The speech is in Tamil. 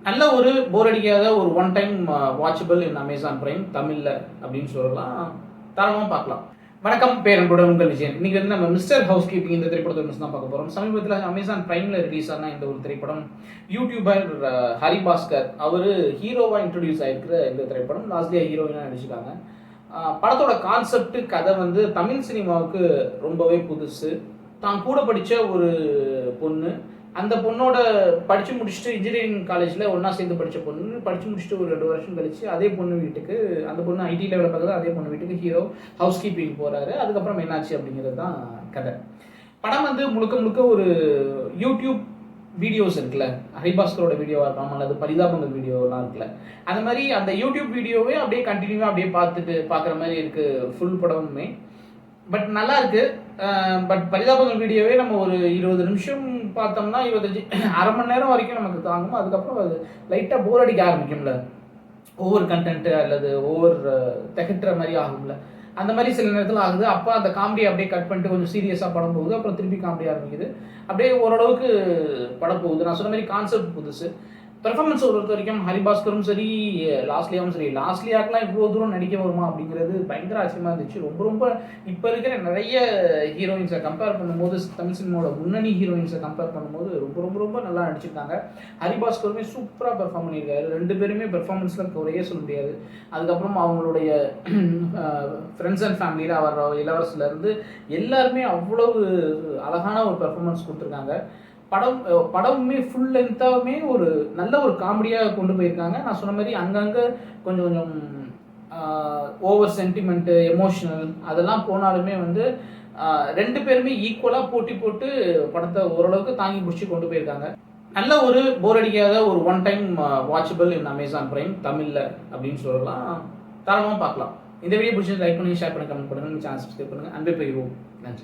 நல்ல ஒரு போர் அடிக்காத ஒரு one time watchable in Amazon prime தமிழில் அப்படின்னு சொல்லலாம். தாராளமாக பார்க்கலாம். வணக்கம், பேரன்புடன் உங்கள் விஜயன். இன்னைக்கு வந்து நம்ம மிஸ்டர் ஹவுஸ் கீப்பிங் இந்த திரைப்படத்தை தான் பார்க்க போகிறோம். சமீபத்தில் அமேசான் பிரைமில் ரிலீஸ் ஆன இந்த ஒரு திரைப்படம் யூடியூபர் ஹரிபாஸ்கர் அவர் ஹீரோவாக இன்ட்ரடியூஸ் ஆகிருக்கிற இந்த திரைப்படம் லாஸ்ட்லியாக ஹீரோயினாக நடிச்சிருக்காங்க. படத்தோட கான்செப்ட் கதை வந்து தமிழ் சினிமாவுக்கு ரொம்பவே புதுசு. தான் கூட படித்த ஒரு பொண்ணு, அந்த பொண்ணோட படித்து முடிச்சுட்டு இன்ஜினியரிங் காலேஜில் ஒன்றா சேர்ந்து படித்த பொண்ணு படித்து முடிச்சுட்டு ஒரு 2 வருஷம் கழிச்சு அதே பொண்ணு வீட்டுக்கு, அந்த பொண்ணு ஐடி லெவலில் பார்க்குறது, அதே பொண்ணு வீட்டுக்கு ஹீரோ ஹவுஸ் கீப்பிங் போகிறாரு. அதுக்கப்புறம் என்னாச்சு அப்படிங்கிறது தான் கதை. படம் வந்து முழுக்க முழுக்க ஒரு யூடியூப் வீடியோஸ் இருக்குல்ல, ஹரிபாஸ்கரோட வீடியோவாக இருக்கலாம் அல்லது பரிதாபங்கள் வீடியோலாம் இருக்குல்ல, அந்த மாதிரி அந்த யூடியூப் வீடியோவே அப்படியே கண்டினியூவாக அப்படியே பார்க்குற மாதிரி இருக்குது ஃபுல் படமுமே. பட் நல்லா இருக்கு. பட் பரிதாபங்கள் வீடியோவே நம்ம ஒரு 20 நிமிஷம் பார்த்தோம்னா 25 அரை மணி நேரம் வரைக்கும் நமக்கு தாங்கும். அதுக்கப்புறம் அது லைட்டாக போர் அடிக்க ஆரம்பிக்கும்ல, ஓவர் கண்டென்ட்டு அல்லது ஓவர் திகட்டுற மாதிரி ஆகும்ல, அந்த மாதிரி சில நேரத்தில் ஆகுது. அப்போ அந்த காமெடியை அப்படியே கட் பண்ணிட்டு கொஞ்சம் சீரியஸாக படம் போகுது, அப்புறம் திருப்பி காமெடி ஆரம்பிக்குது. அப்படியே ஓரளவுக்கு படம் போகுது. நான் சொன்ன மாதிரி கான்செப்ட் புதுசு. பெர்ஃபார்மன்ஸ் பொறுத்த வரைக்கும் ஹரிபாஸ்கரும் சரி, லாஸ்லியாவும் சரி, லாஸ்லியாக்கெலாம் இவ்வளோ தூரம் நடிக்க வருமா அப்படிங்கிறது பயங்கர ஆச்சரியமாக இருந்துச்சு. ரொம்ப இப்போ இருக்கிற நிறைய ஹீரோயின்ஸை கம்பேர் பண்ணும்போது, தமிழ் சினிமாவோட முன்னணி ஹீரோயின்ஸை கம்பேர் பண்ணும்போது ரொம்ப நல்லா நடிச்சிருக்காங்க. ஹரிபாஸ்கருமே சூப்பராக பெர்ஃபார்ம் பண்ணியிருக்காரு. 2 பேருமே பெர்ஃபார்மன்ஸில் குறையே சொல்ல முடியாது. அதுக்கப்புறம் அவங்களுடைய ஃப்ரெண்ட்ஸ் அண்ட் ஃபேமிலியில் அவர் இளவரசிலேருந்து எல்லாருமே அவ்வளவு அழகான ஒரு பெர்ஃபார்மன்ஸ் கொடுத்துருக்காங்க. படமுமே ஃபுல் லென்த்தாகவுமே ஒரு நல்ல ஒரு காமெடியாக கொண்டு போயிருக்காங்க. நான் சொன்ன மாதிரி அங்கங்கே கொஞ்சம் ஓவர் சென்டிமெண்ட்டு, எமோஷனல் அதெல்லாம் போனாலுமே வந்து 2 பேருமே ஈக்குவலாக போட்டி போட்டு படத்தை ஓரளவுக்கு தாங்கி பிடிச்சி கொண்டு போயிருக்காங்க. நல்ல ஒரு போர் அடிக்காத ஒரு one time watchable in Amazon prime தமிழில் அப்படின்னு சொல்லலாம். தாராளமாக பார்க்கலாம். இந்த வீடியோ பிடிச்சி லைக் பண்ணி, ஷேர் பண்ணி, கமெண்ட் பண்ணுங்கள், சேனல் சப்ஸ்கிரைப் பண்ணுங்கள். அன்பே போயிடுவோம். நன்றி.